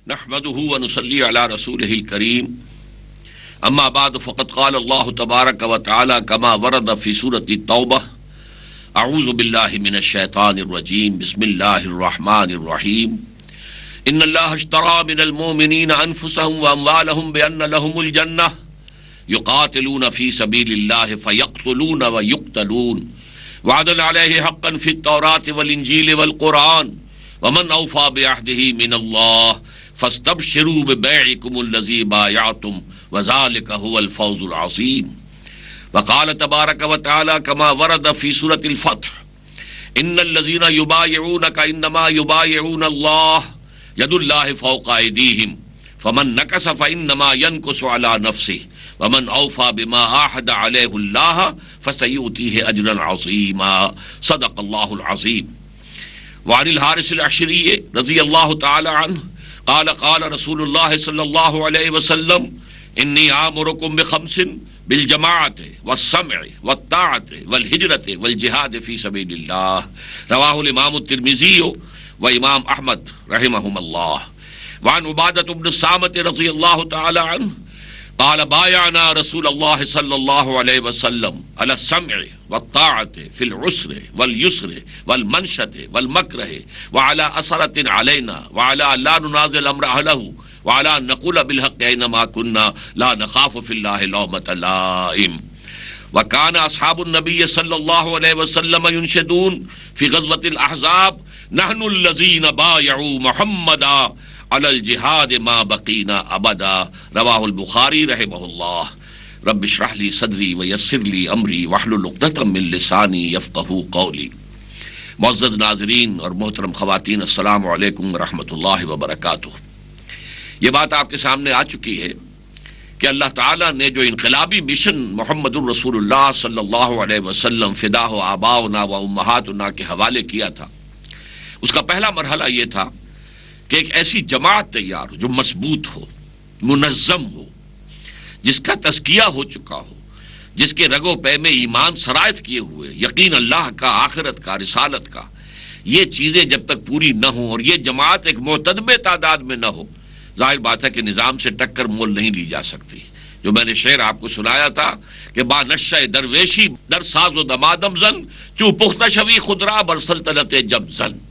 نحمده ونصلي على رسوله الكريم اما بعد فقد قال الله تبارك وتعالى كما ورد في سورة التوبة اعوذ بالله من الشيطان الرجيم بسم الله الرحمن الرحيم ان الله اشترى من المؤمنين انفسهم واموالهم بان لهم الجنة يقاتلون في سبيل الله فيقتلون ويقتلون وعدا عليه حقا في التوراة والانجيل والقرآن ومن اوفى بعهده من الله فاستبشروا ببيعكم الذي بايعتم وذلك هو الفوز العظيم وقال تبارك وتعالى كما ورد في سورة الفتح ان الذين يبايعونك انما يبايعون الله يد الله فوق ايديهم فمن نكث فانما ينكث على نفسه ومن اوفى بما عاهد عليه الله فسيؤتيه اجرا عظيما صدق الله العظيم. وعن الحارث العشري رضي الله تعالى عنه قال قال رسول الله صلى الله عليه وسلم انی آمرکم بخمس بالجماعة والسمع والطاعة والہجرة والجہاد فی سبیل اللہ رواہ الامام الترمذی و امام احمد رحمہم اللہ. وعن عبادة بن الصامت رضی اللہ تعالی عنہ قال بايعنا رسول الله صلى الله عليه وسلم على السمع والطاعة في العسر واليسر والمنشة والمكره وعلى أثرة علينا وعلى لا ننازل أمر أهله وعلى أن نقول بالحق أينما كنا لا نخاف في الله لومة لائم. وكان أصحاب النبي صلى الله عليه وسلم ينشدون في غزوة الأحزاب نحن الذين بايعوا محمدا علی الجہاد ما بقینا ابدا رواہ البخاری رحمہ اللہ. رب اشرح لی صدری ویسر لی امری واحلل عقدۃ من لسانی یفقہوا قولی. معزز ناظرین اور محترم خواتین، السلام علیکم ورحمۃ اللہ وبرکاتہ. یہ بات آپ کے سامنے آ چکی ہے کہ اللہ تعالیٰ نے جو انقلابی مشن محمد الرسول اللہ صلی اللہ علیہ وسلم فداہ آباؤنا و امہاتنا کے حوالے کیا تھا، اس کا پہلا مرحلہ یہ تھا کہ ایک ایسی جماعت تیار ہو جو مضبوط ہو، منظم ہو، جس کا تزکیہ ہو چکا ہو، جس کے رگ و پے میں ایمان سرایت کیے ہوئے، یقین اللہ کا، آخرت کا، رسالت کا، یہ چیزیں جب تک پوری نہ ہوں اور یہ جماعت ایک معتدب تعداد میں نہ ہو، ظاہر بات ہے کہ نظام سے ٹکر مول نہیں لی جا سکتی. جو میں نے شعر آپ کو سنایا تھا کہ با نشہ درویشی در ساز و دمادم زن چو پختہ شوی خدرا بر سلطنت جب زن.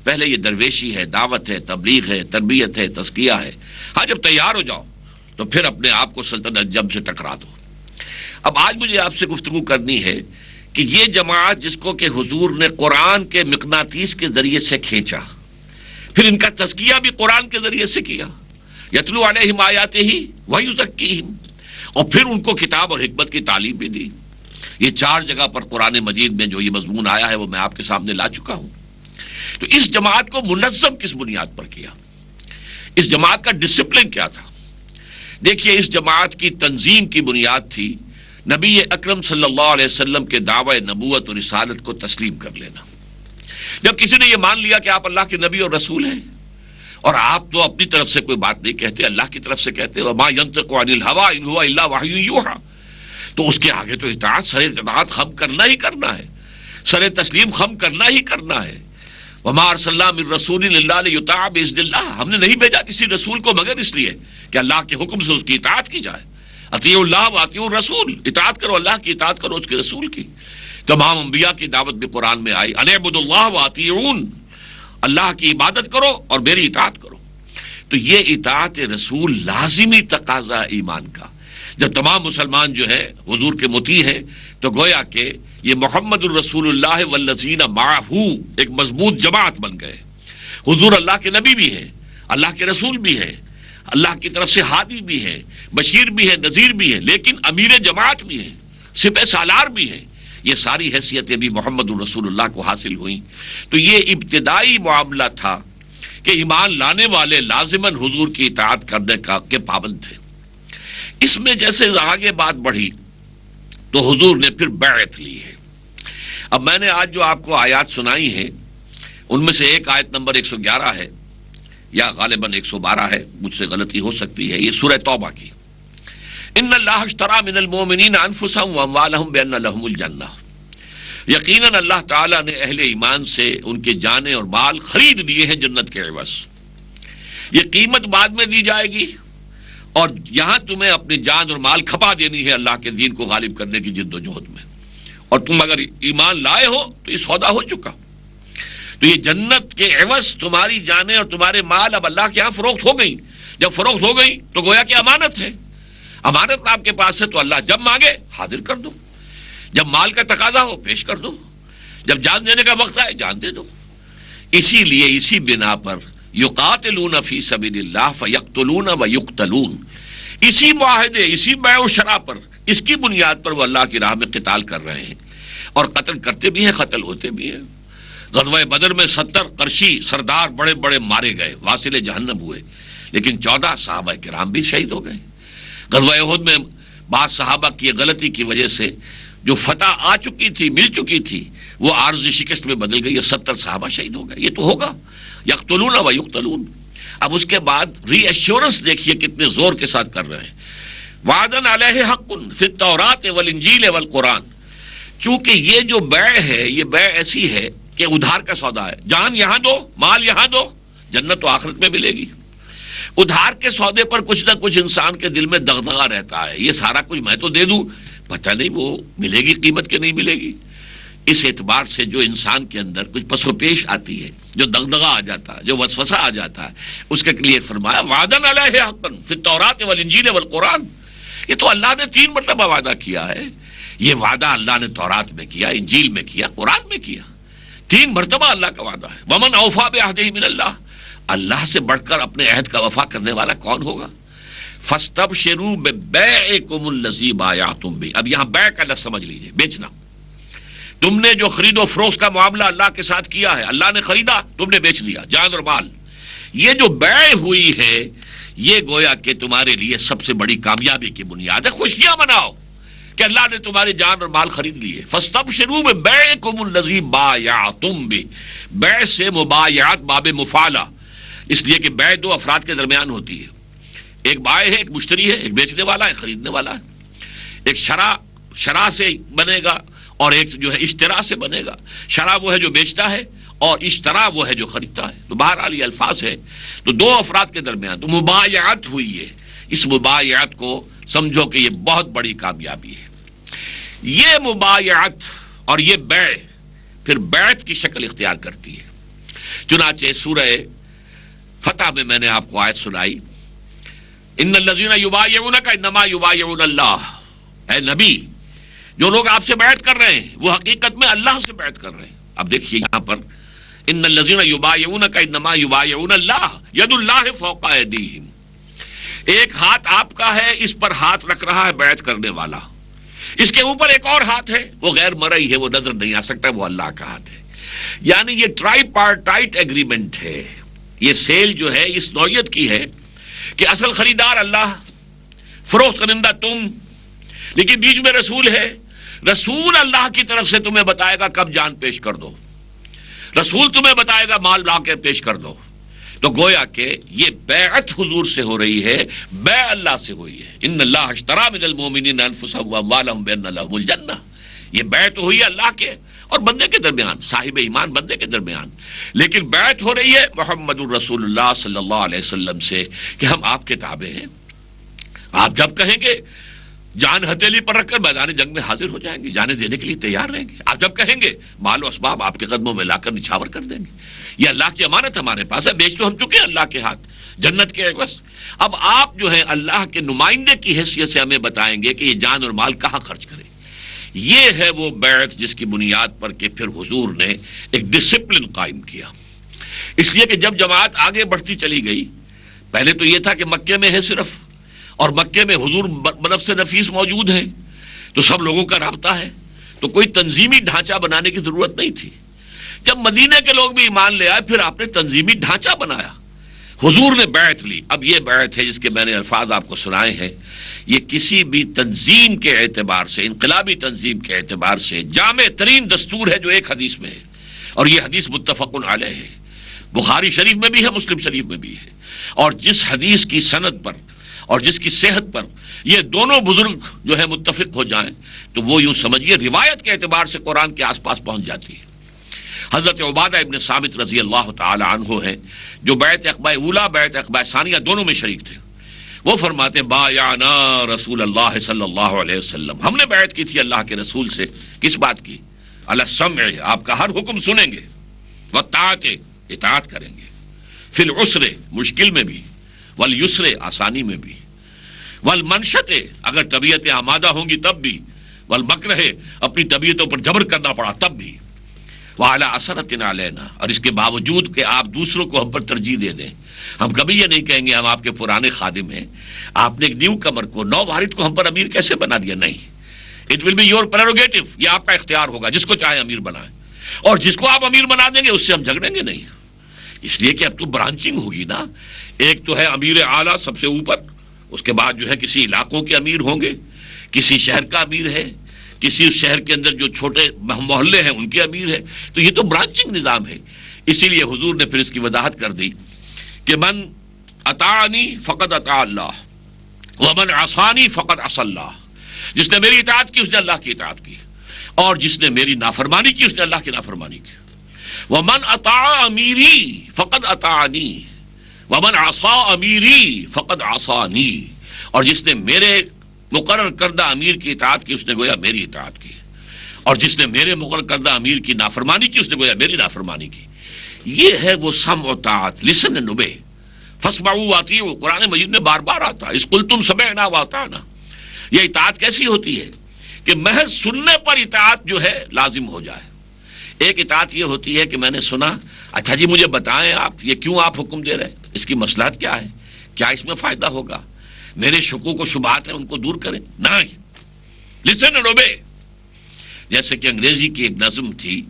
پہلے یہ درویشی ہے، دعوت ہے، تبلیغ ہے، تربیت ہے، تزکیہ ہے. ہاں جب تیار ہو جاؤ تو پھر اپنے آپ کو سلطنت جب سے ٹکرا دو. اب آج مجھے آپ سے گفتگو کرنی ہے کہ یہ جماعت جس کو کہ حضور نے قرآن کے مقناطیس کے ذریعے سے کھینچا، پھر ان کا تزکیہ بھی قرآن کے ذریعے سے کیا، یتلو علیہم آیاتہ ویزکیہم، اور پھر ان کو کتاب اور حکمت کی تعلیم بھی دی. یہ 4 جگہ پر قرآن مجید میں جو یہ مضمون آیا ہے وہ میں آپ کے سامنے لا چکا ہوں. تو اس جماعت کو منظم کس بنیاد پر کیا؟ اس جماعت کا ڈسپلن کیا تھا؟ دیکھیے، اس جماعت کی تنظیم کی بنیاد تھی نبی اکرم صلی اللہ علیہ وسلم کے دعوی نبوت اور رسالت کو تسلیم کر لینا. جب کسی نے یہ مان لیا کہ آپ اللہ کے نبی اور رسول ہیں، اور آپ تو اپنی طرف سے کوئی بات نہیں کہتے، اللہ کی طرف سے کہتے، وما ينطق عن الهوى ان هو الا وحی یوحى، تو اس کے آگے تو اطاعت، سر اطاعت خم کرنا ہی کرنا ہے، سر تسلیم خم کرنا ہی کرنا ہے. وما ارسلنا من رسول الا لیطاع باذن اللہ، ہم نے نہیں بھیجا کسی رسول کو مگر اس لیے کہ اللہ کے حکم سے اس کی اطاعت کی جائے. اطیعوا اللہ واطیعوا الرسول، اطاعت کرو اللہ کی، اطاعت کرو اس کے رسول کی. تمام انبیاء کی دعوت بھی قرآن میں آئی، ان اعبدوا اللہ واطیعون، اللہ کی عبادت کرو اور میری اطاعت کرو. تو یہ اطاعت رسول لازمی تقاضا ایمان کا. جب تمام مسلمان جو ہے حضور کے مطیع ہیں تو گویا کہ یہ محمد الرسول اللہ والذین معہ ایک مضبوط جماعت بن گئے. حضور اللہ کے نبی بھی ہیں، اللہ کے رسول بھی ہیں، اللہ کی طرف سے ہادی بھی ہیں، بشیر بھی ہیں، نذیر بھی ہیں، لیکن امیر جماعت بھی ہیں، سپہ سالار بھی ہیں. یہ ساری حیثیتیں بھی محمد الرسول اللہ کو حاصل ہوئیں. تو یہ ابتدائی معاملہ تھا کہ ایمان لانے والے لازماً حضور کی اطاعت کرنے کا کے پابند تھے. اس میں جیسے آگے بات بڑھی تو حضور نے پھر بیعت لی ہے. اب میں نے آج جو آپ کو آیات سنائی ہیں ان میں سے ایک آیت نمبر 111 ہے یا غالباً 112 ہے، مجھ سے غلطی ہو سکتی ہے. یہ سورہ توبہ کی، ان اللہ اشترى من المؤمنین انفسهم واموالهم بان لهم الجنہ، یقیناً اللہ تعالیٰ نے اہل ایمان سے ان کے جانیں اور مال خرید لیے ہیں جنت کے عوض. یہ قیمت بعد میں دی جائے گی، اور یہاں تمہیں اپنی جان اور مال کھپا دینی ہے اللہ کے دین کو غالب کرنے کی جد و جہد میں، اور تم اگر ایمان لائے ہو تو یہ سودا ہو چکا۔ تو یہ جنت کے عوض تمہاری جانیں اور تمہارے مال اب اللہ کے ہاں فروخت ہو گئی۔ جب فروخت ہو گئی تو گویا کہ امانت ہے، امانت آپ کے پاس ہے، تو اللہ جب مانگے حاضر کر دو، جب مال کا تقاضا ہو پیش کر دو، جب جان دینے کا وقت آئے جان دے دو۔ اسی لیے اسی بنا پر یقاتلون فی سبیل اللہ فیقتلون ویقتلون، اسی معاہدے، اسی بیع و شرع پر، اس کی بنیاد پر وہ اللہ کی راہ میں قتال کر رہے ہیں، اور قتل کرتے بھی ہیں، قتل ہوتے بھی ہیں۔ غزوہ بدر میں 70 قرشی سردار بڑے بڑے مارے گئے، واصل جہنم ہوئے، لیکن 14 صحابہ کرام بھی شہید ہو گئے۔ غزوہ احد میں بعض صحابہ کی غلطی کی وجہ سے جو فتح آ چکی تھی، مل چکی تھی، وہ عارضی شکست میں بدل گئی، 70 صحابہ شہید ہو گئے۔ یہ تو ہوگا، یقتلون و یقتلون۔ اب اس کے بعد ری ایشورنس دیکھیے کتنے زور کے ساتھ کر رہے ہیں، وعدن علیہ حق فی التوراۃ والانجیل والقرآن۔ چونکہ یہ جو بیع ہے، یہ بیع ایسی ہے کہ ادھار کا سودا ہے، جان یہاں دو، مال یہاں دو، جنت تو آخرت میں ملے گی۔ ادھار کے سودے پر کچھ نہ کچھ انسان کے دل میں دغدغہ رہتا ہے، یہ سارا کچھ میں تو دے دوں، پتہ نہیں وہ ملے گی قیمت کے نہیں ملے گی۔ اس اعتبار سے جو انسان کے اندر کچھ پس و پیش آتی ہے، جو دغدغہ آ جاتا ہے، جو وسوسہ آ جاتا ہے، اس کے لیے فرمایا وعدن علیہ حقا فی التوراۃ والانجیل والقرآن۔ یہ تو اللہ نے 3 مرتبہ وعدہ کیا ہے، یہ وعدہ اللہ نے تورات میں کیا، انجیل میں کیا، قرآن میں کیا، 3 مرتبہ اللہ کا وعدہ ہے۔ ومن اوفی بعہدہ من اللہ، اللہ سے بڑھ کر اپنے عہد کا وفا کرنے والا کون ہوگا؟ فاستبشروا ببیعکم الذی بایعتم بہ۔ اب یہاں بیع کا لفظ سمجھ لیجئے، بیچنا۔ تم نے جو خرید و فروخت کا معاملہ اللہ کے ساتھ کیا ہے، اللہ نے خریدا، تم نے بیچ لیا، جان اور مال۔ یہ جو بیع ہوئی ہے، یہ گویا کہ تمہارے لیے سب سے بڑی کامیابی کی بنیاد ہے۔ خوشیاں مناؤ کہ اللہ نے تمہارے جان اور مال خرید لیے۔ فاستبشروا ببیعکم الذی بایعتم بہ۔ بیع سے مبایعت باب مفعلہ، اس لیے کہ بیع 2 افراد کے درمیان ہوتی ہے، ایک بائع ہے، ایک مشتری ہے، ایک بیچنے والا ہے، خریدنے والا ہے۔ ایک شرع سے بنے گا، اور ایک جو ہے اشترا سے بنے گا۔ شرع وہ ہے جو بیچتا ہے، اور اشترا وہ ہے جو خریدتا ہے۔ تو بہرحال یہ الفاظ ہے، تو 2 افراد کے درمیان تو مبایعت ہوئی ہے۔ اس مبایعت کو سمجھو کہ یہ بہت بڑی کامیابی ہے۔ یہ مبایعت اور یہ بیع پھر بیعت کی شکل اختیار کرتی ہے۔ چنانچہ سورہ فتح میں نے آپ کو آیت سنائی، ان الذین یبایعونک انما یبایعون اللہ۔ اے نبی، جو لوگ آپ سے بیعت کر رہے ہیں وہ حقیقت میں اللہ سے بیعت کر رہے ہیں۔ اب دیکھیے یہاں پر ان الذین یبایعونک انما یبایعون اللہ ید اللہ فوق ایدیہم۔ ایک ہاتھ آپ کا ہے، اس پر ہاتھ رکھ رہا ہے بیعت کرنے والا، اس کے اوپر ایک اور ہاتھ ہے، وہ غیر مرئی ہے، وہ نظر نہیں آ سکتا، وہ اللہ کا ہاتھ ہے۔ یعنی یہ ٹرائی پارٹائٹ ایگریمنٹ ہے۔ یہ سیل جو ہے اس نوعیت کی ہے کہ اصل خریدار اللہ، فروخت کنندہ تم، لیکن بیچ میں رسول ہے۔ رسول اللہ کی طرف سے تمہیں بتائے گا کب جان پیش کر دو، رسول تمہیں بتائے گا مال لا کے پیش کر دو۔ تو گویا کہ یہ بیعت حضور سے ہو رہی ہے، بیع اللہ سے ہوئی ہے۔ ان اللہ اشتری من المؤمنین انفسهم واموالهم بان لهم الجنہ۔ یہ بیعت ہوئی ہے اللہ کے اور بندے کے درمیان، صاحب ایمان بندے کے درمیان، لیکن بیعت ہو رہی ہے محمد الرسول اللہ صلی اللہ علیہ وسلم سے کہ ہم آپ کے تابع ہیں۔ آپ جب کہیں گے جان ہتھیلی پر رکھ کر میدان جنگ میں حاضر ہو جائیں گے، جانے دینے کے لیے تیار رہیں گے۔ آپ جب کہیں گے مال و اسباب آپ کے قدموں میں لا کر نچھاور کر دیں گے۔ یہ اللہ کی امانت ہمارے پاس ہے، بیچ تو ہم چکے ہیں اللہ کے ہاتھ، جنت کے عوض۔ اب آپ جو ہیں اللہ کے نمائندے کی حیثیت سے ہمیں بتائیں گے کہ یہ جان اور مال کہاں خرچ کریں۔ یہ ہے وہ بیعت جس کی بنیاد پر کہ پھر حضور نے ایک ڈسپلن قائم کیا۔ اس لیے کہ جب جماعت آگے بڑھتی چلی گئی، پہلے تو یہ تھا کہ مکے میں ہے صرف، اور مکے میں حضور بنفس نفیس موجود ہیں، تو سب لوگوں کا رابطہ ہے، تو کوئی تنظیمی ڈھانچہ بنانے کی ضرورت نہیں تھی۔ جب مدینے کے لوگ بھی ایمان لے آئے، پھر آپ نے تنظیمی ڈھانچہ بنایا، حضور نے بیعت لی۔ اب یہ بیعت ہے جس کے میں نے الفاظ آپ کو سنائے ہیں، یہ کسی بھی تنظیم کے اعتبار سے، انقلابی تنظیم کے اعتبار سے جامع ترین دستور ہے جو ایک حدیث میں ہے، اور یہ حدیث متفق علیہ ہے، بخاری شریف میں بھی ہے، مسلم شریف میں بھی ہے۔ اور جس حدیث کی سند پر اور جس کی صحت پر یہ دونوں بزرگ جو ہے متفق ہو جائیں، تو وہ یوں سمجھیے روایت کے اعتبار سے قرآن کے آس پاس پہنچ جاتی ہے۔ حضرت عبادہ ابن ثابت رضی اللہ تعالی عنہ ہیں جو بیعت عقبہ اولا بیعت عقبہ ثانیہ دونوں میں شریک تھے. وہ فرماتے ہیں بایعنا رسول اللہ صلی اللہ علیہ وسلم، ہم نے بیعت کی تھی اللہ کے رسول سے. کس بات کی؟ علی السمع، آپ کا ہر حکم سنیں گے، والطاعت، اطاعت کریں گے، فی العسر، مشکل میں بھی، والیسر، آسانی میں بھی، والمنشط، اگر طبیعتیں آمادہ ہوں گی تب بھی، والمکرہ، اپنی طبیعتوں پر جبر کرنا پڑا تب بھی، وعلی اثرۃ علینا، اور اس کے باوجود کہ آپ دوسروں کو ہم پر ترجیح دے دیں. ہم کبھی یہ نہیں کہیں گے ہم آپ کے پرانے خادم ہیں، آپ نے ایک نیو کمر کو، نو وارد کو ہم پر امیر کیسے بنا دیا. نہیں، it will be your prerogative, یہ آپ کا اختیار ہوگا، جس کو چاہے امیر بنائیں، اور جس کو آپ امیر بنا دیں گے اس سے ہم جھگڑیں گے نہیں. اس لیے کہ اب تو برانچنگ ہوگی نا. ایک تو ہے امیر اعلیٰ سب سے اوپر، اس کے بعد جو ہے کسی علاقوں کے امیر ہوں گے، کسی شہر کا امیر ہے، کسی اس شہر کے اندر جو چھوٹے محلے ہیں ان کے امیر ہے. تو یہ تو برانچنگ نظام ہے. اسی لیے حضور نے پھر اس کی وضاحت کر دی کہ من اطاعنی فقد اطاع اللہ ومن عصانی فقد عصى اللہ. جس نے میری اطاعت کی اس نے اللہ کی اطاعت کی، اور جس نے میری نافرمانی کی اس نے اللہ کی نافرمانی کی. ومن اطاع امیری فقد اطاعنی ومن عصى امیری فقد عصانی. اور جس نے میرے مقرر کردہ امیر کی اطاعت کی اس نے گویا میری اطاعت کی، اور جس نے میرے مقرر کردہ امیر کی نافرمانی کی اس نے گویا میری نافرمانی کی. یہ ہے وہ سمع و طاعت، لسن اینڈ اوبے. فاسمعوا واطیعوا، قرآن مجید میں بار بار آتا ہے، اذ قلتم سمعنا واطعنا. یہ اطاعت کیسی ہوتی ہے کہ محض سننے پر اطاعت جو ہے لازم ہو جائے. ایک اطاعت یہ ہوتی ہے کہ میں نے سنا، اچھا جی مجھے بتائیں آپ یہ کیوں آپ حکم دے رہے ہیں، اس کی مصلحت کیا ہے، کیا اس میں فائدہ ہوگا، میرے شکوک و شبہات ہیں ان کو دور کریں. نہیں، لسن اینڈ اوبے. جیسے کہ انگریزی کی ایک نظم تھی،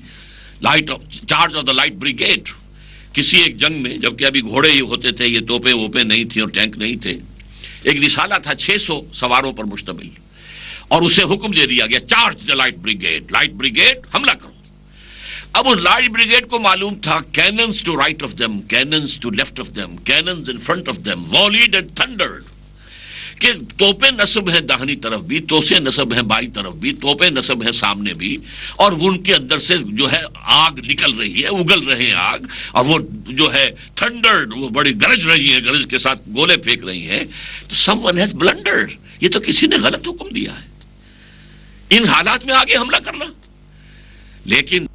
charge of the light brigade. کسی ایک جنگ میں، جبکہ ابھی گھوڑے ہی ہوتے تھے، یہ توپیں ووپیں نہیں تھیں اور ٹینک نہیں تھے، ایک رسالہ تھا 600 سواروں پر مشتمل، اور اسے حکم دے دیا گیا charge the light brigade, light brigade حملہ کرو. اب اس لائٹ بریگیڈ کو معلوم تھا cannons to right of them, cannons to left of them, cannons in front of them, volleyed and thundered, کہ توپیں نصب ہیں داہنی طرف بھی، توسیں نصب ہیں بائیں طرف بھی، توپیں نصب ہیں سامنے بھی، اور وہ ان کے اندر سے جو ہے آگ نکل رہی ہے، اگل رہے ہیں آگ، اور وہ جو ہے تھنڈرڈ، وہ بڑی گرج رہی ہے، گرج کے ساتھ گولے پھینک رہی ہیں. تو سم ون ہیز بلنڈرڈ، یہ تو کسی نے غلط حکم دیا ہے ان حالات میں آگے حملہ کرنا. لیکن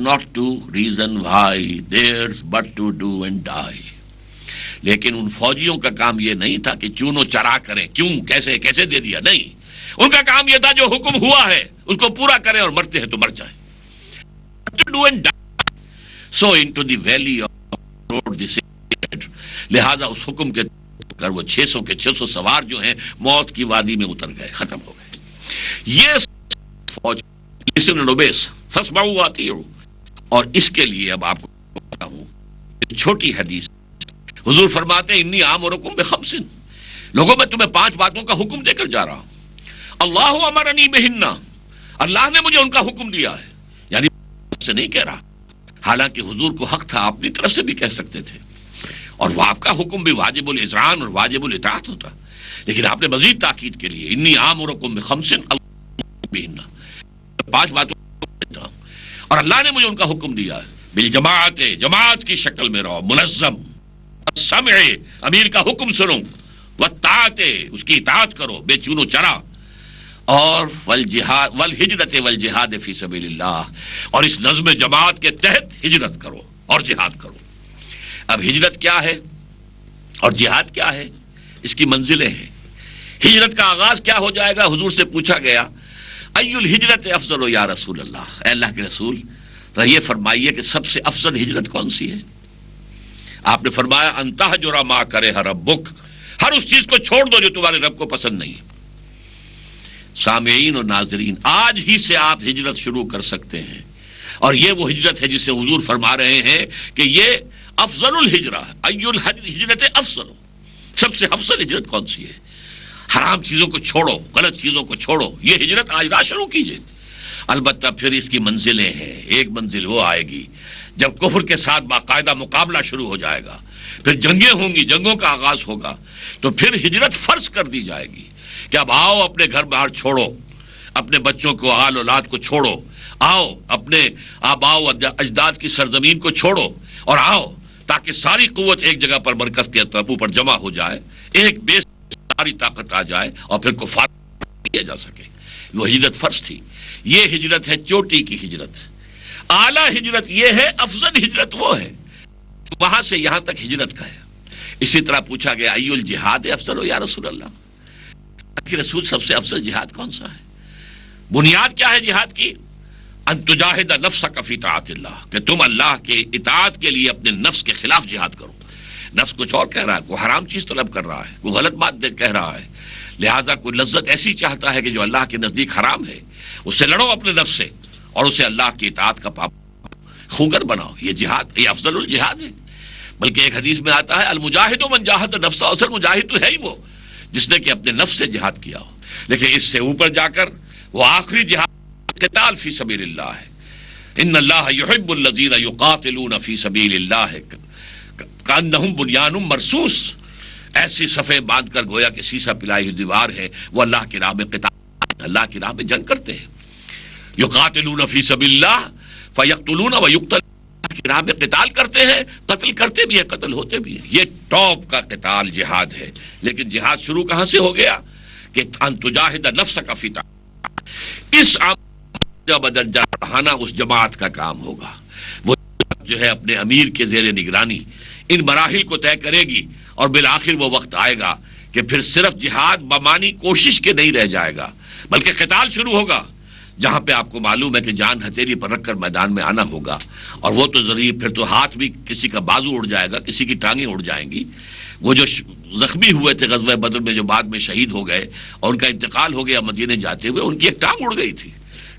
not to reason why, there's but to do and die. لیکن ان فوجیوں کا کام یہ نہیں تھا کہ چونو چرا کریں، کیوں کیسے کیسے دے دیا، نہیں. ان کا کام یہ تھا جو حکم ہوا ہے اس کو پورا کریں، اور مرتے ہیں تو مر جائیں. To do and die. So into the valley of road this said. لہذا اس حکم کے کر وہ 600 کے 600 سوار جو ہیں موت کی وادی میں اتر گئے، ختم ہو گئے. یہ فوج listen and obey، فاسمعوا واطیعوا. اور اس کے لیے اب آپ کو بتا ہوں ایک چھوٹی حدیث. حضور فرماتے ہیں انی آمرکم بخمس، لوگوں میں تمہیں 5 باتوں کا حکم دے کر جا رہا ہوں. اللہ امرنی بہن، اللہ نے مجھے ان کا حکم دیا ہے. یعنی سے نہیں کہہ رہا، حالانکہ حضور کو حق تھا اپنی طرف سے بھی کہہ سکتے تھے، اور وہ آپ کا حکم بھی واجب الاذعان اور واجب الاطاعت ہوتا، لیکن آپ نے مزید تاکید کے لیے انی آمرکم بخمس بہن، 5 باتوں اور اللہ نے مجھے ان کا حکم دیا ہے. بالجماعت، جماعت کی شکل میں رہو، منظم. سمع، امیر کا حکم سنو. والطاعت، اس کی اطاعت کرو بے چونو چرا. اور والجہاد والہجرت والجہاد فی سبیل اللہ، اور اس نظم جماعت کے تحت ہجرت کرو اور جہاد کرو. اب ہجرت کیا ہے اور جہاد کیا ہے، اس کی منزلیں ہیں. ہجرت کا آغاز کیا ہو جائے گا؟ حضور سے پوچھا گیا ای الہجرت افضل یا رسول اللہ، اے اللہ کے رسول تو یہ فرمائیے کہ سب سے افضل ہجرت کون سی ہے؟ آپ نے فرمایا ان تہجر ما کرہ ربک، ہر اس چیز کو چھوڑ دو جو تمہارے رب کو پسند نہیں. سامعین اور ناظرین، آج ہی سے آپ ہجرت شروع کر سکتے ہیں، اور یہ وہ ہجرت ہے جسے حضور فرما رہے ہیں کہ یہ افضل الہجرہ، ای الہجرت افضل، سب سے افضل ہجرت کون سی ہے؟ حرام چیزوں کو چھوڑو، غلط چیزوں کو چھوڑو، یہ ہجرت آج رات شروع کیجئے. البتہ پھر اس کی منزلیں ہیں. ایک منزل وہ آئے گی جب کفر کے ساتھ باقاعدہ مقابلہ شروع ہو جائے گا، پھر جنگیں ہوں گی، جنگوں کا آغاز ہوگا، تو پھر ہجرت فرض کر دی جائے گی کہ اب آؤ اپنے گھر باہر چھوڑو، اپنے بچوں کو آل اولاد کو چھوڑو، آؤ اپنے آباء و اجداد کی سرزمین کو چھوڑو اور آؤ تاکہ ساری قوت ایک جگہ پر مرکز کے تابو پر جمع ہو جائے، ایک بیس ساری طاقت آ جائے اور پھر کفار کیا جا سکے۔ وہ ہجرت فرض تھی، یہ ہجرت ہے چوٹی کی ہجرت۔ اعلیٰ ہجرت یہ ہے، افضل ہجرت وہ ہے وہاں سے یہاں تک ہجرت کا ہے۔ اسی طرح پوچھا گیا ای الجہاد افضل ہو یا رسول اللہ، کہ رسول سب سے افضل جہاد کون سا ہے؟ بنیاد کیا ہے جہاد کی؟ ان تجاہد نفسک فی طاعت اللہ، کہ تم اللہ کے اطاعت کے لیے اپنے نفس کے خلاف جہاد کرو۔ نفس کچھ اور کہہ رہا ہے، کوئی حرام چیز طلب کر رہا ہے، کوئی غلط بات کہہ رہا ہے، لہذا کوئی لذت ایسی چاہتا ہے کہ جو اللہ کے نزدیک حرام ہے، اس سے لڑو اپنے نفس سے اور اسے اللہ کی اطاعت کا پابند خوگر بناؤ۔ یہ جہاد، یہ افضل الجہاد ہے۔ بلکہ ایک حدیث میں آتا ہے المجاہد من جاہد نفسہ، اصل مجاہد تو ہے ہی وہ جس نے کہ اپنے نفس سے جہاد کیا ہو۔ لیکن اس سے اوپر جا کر وہ آخری جہاد قتال فی سبیل اللہ ہے۔ ان اللہ یحب الذین یقاتلون فی سبیل اللہ کانہم بنیان مرصوص، ایسی صفیں باندھ کر گویا کہ سیسا پلائی ہوئی دیوار ہے، وہ اللہ کی راہ میں قتال، اللہ کی راہ میں جنگ کرتے ہیں۔ یقاتلون فی سبیل اللہ فیقتلون ویقتلون، اللہ کی راہ میں قتال کرتے ہیں، قتل کرتے بھی ہیں، قتل ہوتے بھی ہیں۔ یہ ٹاپ کا قتال جہاد ہے۔ لیکن جہاد شروع کہاں سے ہو گیا؟ کہ ان تجاہد نفسک فی طاعت، اس بدرجہ بڑھانا اس جماعت کا کام ہوگا۔ وہ جو ہے اپنے امیر کے زیر نگرانی ان مراحل کو طے کرے گی، اور بالآخر وہ وقت آئے گا کہ پھر صرف جہاد بمانی کوشش کے نہیں رہ جائے گا، بلکہ قتال شروع ہوگا، جہاں پہ آپ کو معلوم ہے کہ جان ہتھیلی پر رکھ کر میدان میں آنا ہوگا۔ اور وہ تو ضروری، پھر تو ہاتھ بھی، کسی کا بازو اڑ جائے گا، کسی کی ٹانگیں اڑ جائیں گی۔ وہ جو زخمی ہوئے تھے غزوہ بدر میں، جو بعد میں شہید ہو گئے اور ان کا انتقال ہو گیا مدینے جاتے ہوئے، ان کی ایک ٹانگ اڑ گئی تھی،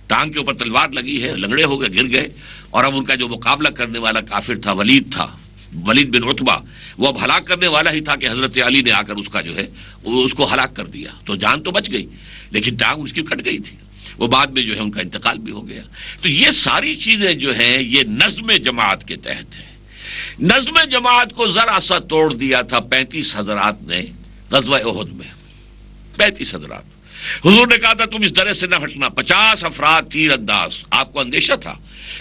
ٹانگ کے اوپر تلوار لگی ہے، لنگڑے ہو گئے، گر گئے۔ اور اب ان کا جو مقابلہ کرنے والا کافر تھا، ولید بن عتبہ، وہ اب ہلاک کرنے والا ہی تھا کہ حضرت علی نے آ کر اس کا جو ہے اس کو ہلاک کر دیا، تو جان تو بچ گئی لیکن ٹانگ اس کی کٹ گئی تھی۔ وہ بعد میں جو ہے ان کا انتقال بھی ہو گیا۔ تو یہ ساری چیزیں جو ہیں یہ نظم جماعت کے تحت ہیں۔ نظم جماعت کو ذرا سا توڑ دیا تھا 35 حضرات نے غزوہ احد میں۔ 35 حضرات، حضور نے کہا تھا تم اس درے سے نہ ہٹنا، 50 افراد تیر انداز۔ آپ کو اندیشہ تھا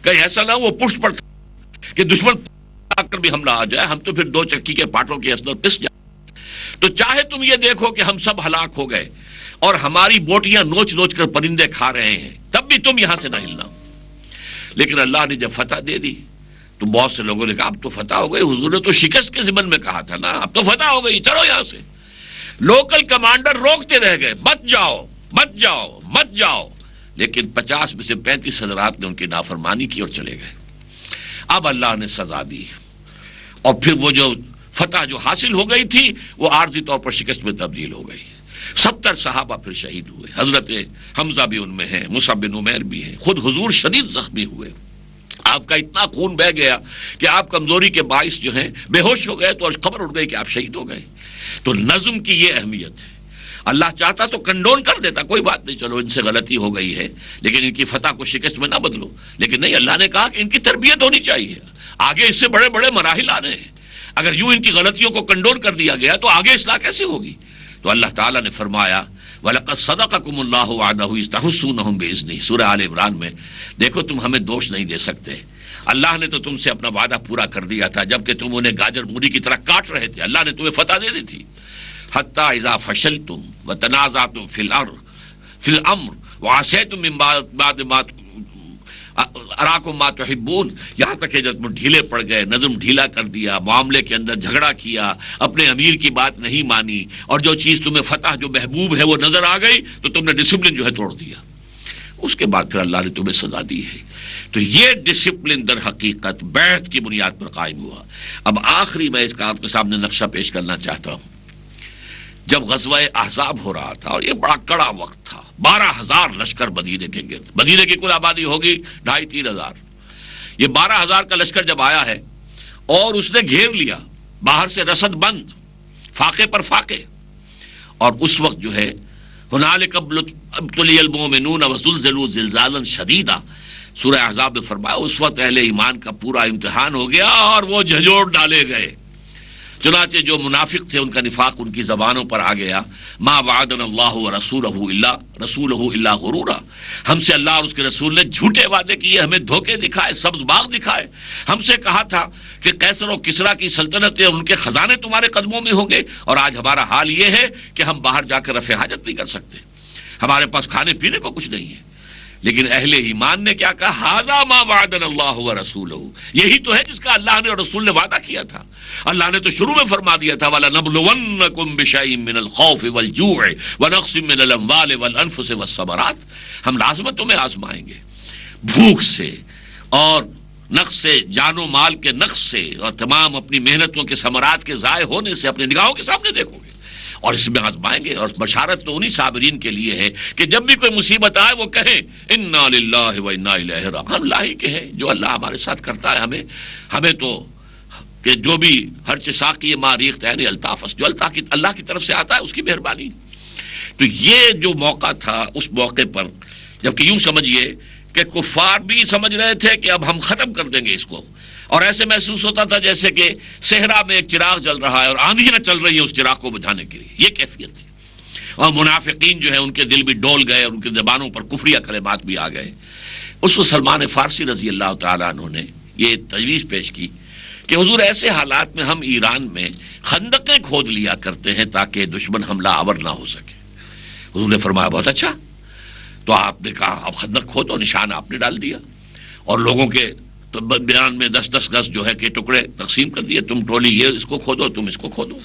کہ ایسا نہ وہ پشت پر کہ دشمن آ کر بھی حملہ آ جائے، ہم تو پھر 2 چکی کے پاٹوں کے اندر پس جائیں۔ تو چاہے تم یہ دیکھو کہ ہم سب ہلاک ہو گئے اور ہماری بوٹیاں نوچ نوچ کر پرندے کھا رہے ہیں، تب بھی تم یہاں سے نہ ہلنا۔ لیکن اللہ نے جب فتح دے دی تو بہت سے لوگوں نے کہا اب تو فتح ہو گئی، حضور نے تو شکست کے ضمن میں کہا تھا نا، اب تو فتح ہو گئی، چلو یہاں سے۔ لوکل کمانڈر روکتے رہ گئے، مت جاؤ مت جاؤ مت جاؤ، لیکن 50 میں سے 35 حضرات نے ان کی نافرمانی کی اور چلے گئے۔ اب اللہ نے سزا دی، اور پھر وہ جو فتح جو حاصل ہو گئی تھی وہ عارضی طور پر شکست میں تبدیل ہو گئی۔ 70 صحابہ پھر شہید ہوئے، حضرت حمزہ بھی ان میں ہیں، مصعب بن عمیر بھی ہیں، خود حضور شدید زخمی ہوئے، آپ کا اتنا خون بہ گیا کہ آپ کمزوری کے باعث جو ہیں بے ہوش ہو گئے، تو خبر اٹھ گئی کہ آپ شہید ہو گئے۔ تو نظم کی یہ اہمیت ہے۔ اللہ چاہتا تو کنڈون کر دیتا، کوئی بات نہیں، چلو ان سے غلطی ہو گئی ہے لیکن ان کی فتح کو شکست میں نہ بدلو، لیکن نہیں، اللہ نے کہا کہ ان کی تربیت ہونی چاہیے، آگے اس سے بڑے بڑے مراحل آ رہے ہیں۔ اگر یوں ان کی غلطیوں کو کنڈون کر دیا گیا تو آگے اصلاح کیسے ہوگی؟ تو اللہ تعالیٰ نے فرمایا وَلَقَدْ صَدَقَكُمُ اللَّهُ وَعْدَهُ إِذْ تَحُسُّونَهُم بِإِذْنِهِ، سورہ آل عمران میں۔ دیکھو تم ہمیں دوش نہیں دے سکتے، اللہ نے تو تم سے اپنا وعدہ پورا کر دیا تھا جبکہ تم انہیں گاجر مولی کی طرح کاٹ رہے تھے، اللہ نے تمہیں فتح دے دی تھی۔ حتیٰ اذا فشلتم وتنازعتم فی الامر وعصیتم من بعد ما اراکم ما تحبون، یہاں تک کہ جب تم ڈھیلے پڑ گئے، نظم ڈھیلا کر دیا، معاملے کے اندر جھگڑا کیا، اپنے امیر کی بات نہیں مانی، اور جو چیز تمہیں فتح جو محبوب ہے وہ نظر آ گئی تو تم نے ڈسپلن جو ہے توڑ دیا۔ اس کے بعد پھر اللہ نے تمہیں سزا دی ہے۔ تو یہ ڈسپلن در حقیقت بیعت کی بنیاد پر قائم ہوا۔ اب آخری میں اس کا آپ کے سامنے نقشہ پیش کرنا چاہتا ہوں۔ جب غزوہ احزاب ہو رہا تھا اور یہ بڑا کڑا وقت تھا، 12,000 لشکر مدینے کے گرد، مدینے کی کل آبادی ہوگی 2,500-3 ہزار، یہ 12,000 کا لشکر جب آیا ہے اور اس نے گھیر لیا، باہر سے رسد بند، فاقے پر فاقے، اور اس وقت جو ہے ہنالک ابتلی المؤمنون وزلزلوا زلزالا شدیدا، سورہ احزاب میں فرمایا اس وقت اہل ایمان کا پورا امتحان ہو گیا اور وہ جھنجھوڑ ڈالے گئے۔ چنانچہ جو منافق تھے ان کا نفاق ان کی زبانوں پر آ گیا، ما وعدنا اللہ رسولہ الا غرورا، ہم سے اللہ اور اس کے رسول نے جھوٹے وعدے کیے، ہمیں دھوکے دکھائے، سبز باغ دکھائے، ہم سے کہا تھا کہ قیصر و کسریٰ کی سلطنتیں اور ان کے خزانے تمہارے قدموں میں ہوں گے، اور آج ہمارا حال یہ ہے کہ ہم باہر جا کر رفع حاجت نہیں کر سکتے، ہمارے پاس کھانے پینے کو کچھ نہیں ہے۔ لیکن اہل ایمان نے کیا کہا؟ ھذا ما وعدنا اللہ ورسولہ، یہی تو ہے جس کا اللہ نے اور رسول نے وعدہ کیا تھا۔ اللہ نے تو شروع میں فرما دیا تھا وَلَنَبْلُوَنَّكُمْ بِشَيْءٍ مِّنَ الْخَوْفِ وَالْجُوعِ وَنَقْصٍ مِّنَ الْأَمْوَالِ وَالْأَنفُسِ وَالثَّمَرَاتِ، ہم لازماً تمہیں آزمائیں گے بھوک سے اور نقص سے، جان و مال کے نقص سے، اور تمام اپنی محنتوں کے ثمرات کے ضائع ہونے سے اپنی نگاہوں کے سامنے دیکھو گے، اور اس میں آزمائیں گے۔ اور بشارت تو انہی صابرین کے لیے ہے کہ جب بھی کوئی مصیبت آئے وہ کہیں انا للہ و انا الیہ راجعون، ہم اللہ ہی کے ہیں، جو اللہ ہمارے ساتھ کرتا ہے ہمیں تو کہ جو بھی ہر چساقی ماریخ تعین الطافس، جو اللہ کی طرف سے آتا ہے اس کی مہربانی۔ تو یہ جو موقع تھا، اس موقع پر جبکہ یوں سمجھیے کہ کفار بھی سمجھ رہے تھے کہ اب ہم ختم کر دیں گے اس کو، اور ایسے محسوس ہوتا تھا جیسے کہ صحرا میں ایک چراغ جل رہا ہے اور آندھی نہ چل رہی ہے اس چراغ کو بجھانے کے لیے، یہ کیفیت تھی۔ اور منافقین جو ہے ان کے دل بھی ڈول گئے اور ان کی زبانوں پر کفریہ کلمات بھی آ گئے۔ اس وقت سلمان فارسی رضی اللہ تعالیٰ عنہ نے یہ تجویز پیش کی کہ حضور ایسے حالات میں ہم ایران میں خندقیں کھود لیا کرتے ہیں تاکہ دشمن حملہ آور نہ ہو سکے۔ حضور نے فرمایا بہت اچھا، تو آپ نے کہا اب خندق کھودو، نشان آپ نے ڈال دیا، اور لوگوں کے بیان میں 10-10 گز جو ہے کہ ٹکڑے تقسیم کر دیے، تم ٹولی یہ اس کو کھودو، تم اس کو کھودو۔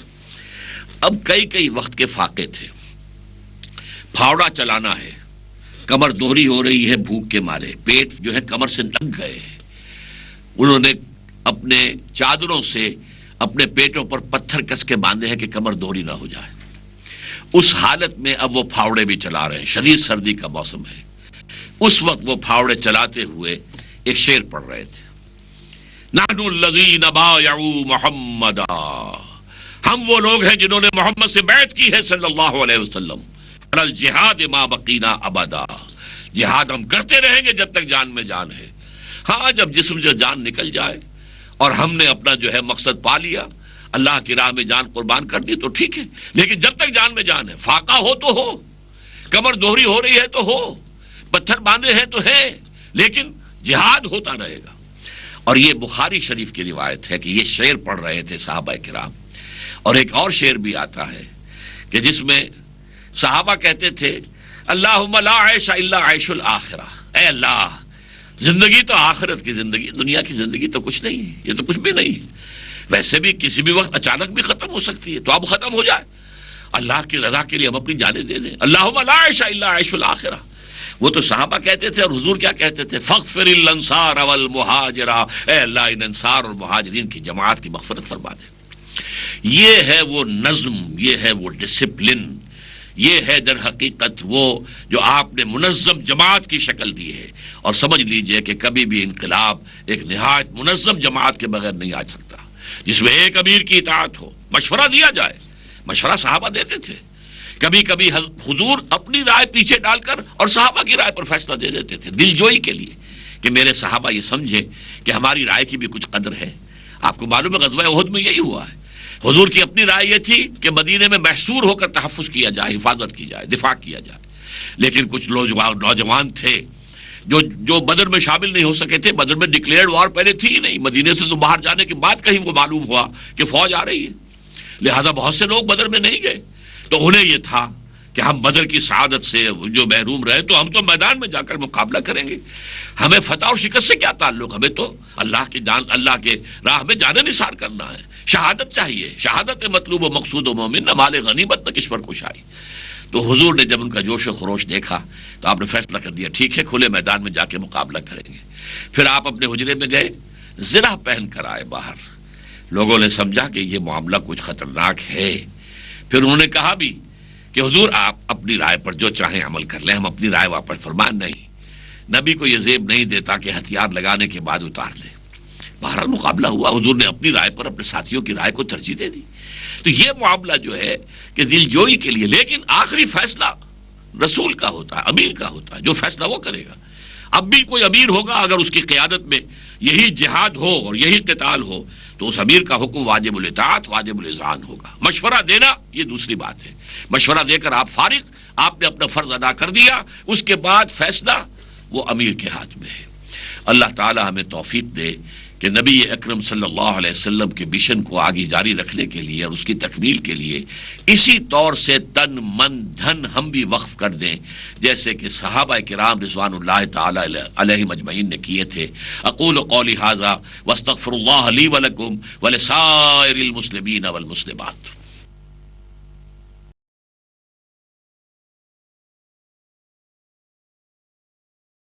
اب کئی وقت کے فاقے تھے، پھاوڑا چلانا ہے، کمر دوہری ہو رہی ہے بھوک کے مارے، پیٹ جو ہے کمر سے لگ گئے، انہوں نے اپنے چادروں سے اپنے پیٹوں پر پتھر کس کے باندھے ہیں کہ کمر دوہری نہ ہو جائے۔ اس حالت میں اب وہ پھاوڑے بھی چلا رہے ہیں، شدید سردی کا موسم ہے۔ اس وقت وہ پھاوڑے چلاتے ہوئے ایک شعر پڑھ رہے تھے، نحن الذین بایعوا محمدا، ہم وہ لوگ ہیں جنہوں نے محمد سے بیعت کی ہے صلی اللہ علیہ وسلم، علی الجہاد ما بقینا ابدا، جہاد ہم کرتے رہیں گے جب تک جان میں جان ہے۔ ہاں جب جسم جو جان نکل جائے اور ہم نے اپنا جو ہے مقصد پا لیا، اللہ کی راہ میں جان قربان کر دی تو ٹھیک ہے، لیکن جب تک جان میں جان ہے، فاقہ ہو تو ہو، کمر دوہری ہو رہی ہے تو ہو، پتھر باندھے ہیں تو ہے، لیکن جہاد ہوتا رہے گا۔ اور یہ بخاری شریف کی روایت ہے کہ یہ شعر پڑھ رہے تھے صحابہ کرام۔ اور ایک اور شعر بھی آتا ہے کہ جس میں صحابہ کہتے تھے اللہم لا عیش الا عیش الآخرہ، اے اللہ زندگی تو آخرت کی زندگی، دنیا کی زندگی تو کچھ نہیں ہے، یہ تو کچھ بھی نہیں ہے، ویسے بھی کسی بھی وقت اچانک بھی ختم ہو سکتی ہے، تو اب ختم ہو جائے، اللہ کی رضا کے لیے ہم اپنی جانیں دے دیں۔ اللہم لا عیش الا عیش الآخرہ، وہ تو صحابہ کہتے تھے، اور حضور کیا کہتے تھے؟ فاغفر الانصار والمہاجرہ، اے اللہ ان انصار اور مہاجرین کی جماعت کی مغفرت فرما دے۔ یہ ہے وہ نظم، یہ ہے وہ ڈسپلن، یہ ہے در حقیقت وہ جو آپ نے منظم جماعت کی شکل دی ہے۔ اور سمجھ لیجئے کہ کبھی بھی انقلاب ایک نہایت منظم جماعت کے بغیر نہیں آ سکتا، جس میں ایک امیر کی اطاعت ہو، مشورہ دیا جائے، مشورہ صحابہ دیتے تھے، کبھی کبھی حضور اپنی رائے پیچھے ڈال کر اور صحابہ کی رائے پر فیصلہ دے دیتے تھے، دل جوئی کے لیے کہ میرے صحابہ یہ سمجھے کہ ہماری رائے کی بھی کچھ قدر ہے۔ آپ کو معلوم ہے غزوہ احد میں یہی ہوا ہے، حضور کی اپنی رائے یہ تھی کہ مدینے میں محصور ہو کر تحفظ کیا جائے، حفاظت کی جائے، دفاع کیا جائے، لیکن کچھ نوجوان تھے جو بدر میں شامل نہیں ہو سکے تھے، بدر میں ڈکلیئرڈ وار پہلے تھی ہی نہیں، مدینے سے تو باہر جانے کے بعد کہیں وہ معلوم ہوا کہ فوج آ رہی ہے، لہذا بہت سے لوگ بدر میں نہیں گئے، تو انہیں یہ تھا کہ ہم بدر کی سعادت سے جو محروم رہے تو ہم تو میدان میں جا کر مقابلہ کریں گے، ہمیں فتح اور شکست سے کیا تعلق، ہمیں تو اللہ کے راہ میں جان نثار کرنا ہے، شہادت چاہیے، شہادت مطلوب و مقصود و مومن، نہ مال غنیمت نہ کشور کشائی۔ تو حضور نے جب ان کا جوش و خروش دیکھا تو آپ نے فیصلہ کر دیا ٹھیک ہے کھلے میدان میں جا کے مقابلہ کریں گے۔ پھر آپ اپنے حجرے میں گئے، زرہ پہن کر آئے باہر، لوگوں نے سمجھا کہ یہ معاملہ کچھ خطرناک ہے، پھر انہوں نے کہا بھی کہ حضور آپ اپنی رائے پر جو چاہیں عمل کر لیں، ہم اپنی رائے واپس فرمان نہیں، نبی کو یہ زیب نہیں دیتا کہ ہتھیار لگانے کے بعد اتار دے۔ بہرحال مقابلہ ہوا، حضور نے اپنی رائے پر اپنے ساتھیوں کی رائے کو ترجیح دے دی۔ تو یہ معاملہ جو ہے کہ دل جوئی کے لیے، لیکن آخری فیصلہ رسول کا ہوتا ہے، امیر کا ہوتا ہے، جو فیصلہ وہ کرے گا۔ اب بھی کوئی امیر ہوگا اگر اس کی قیادت میں یہی جہاد ہو اور یہی قتال ہو تو اس امیر کا حکم واجب الاطاعت واجب الاذعان ہوگا. مشورہ دینا یہ دوسری بات ہے. مشورہ دے کر آپ فارغ، آپ نے اپنا فرض ادا کر دیا، اس کے بعد فیصلہ وہ امیر کے ہاتھ میں ہے. اللہ تعالی ہمیں توفیق دے کہ نبی اکرم صلی اللہ علیہ وسلم کے مشن کو آگے جاری رکھنے کے لیے اور اس کی تکمیل کے لیے اسی طور سے تن من دھن ہم بھی وقف کر دیں جیسے کہ صحابہ کرام رضوان اللہ تعالی علیہم اجمعین نے کیے تھے. اقول قولی ھذا واستغفر اللہ لی ولکم ولسائر المسلمین والمسلمات.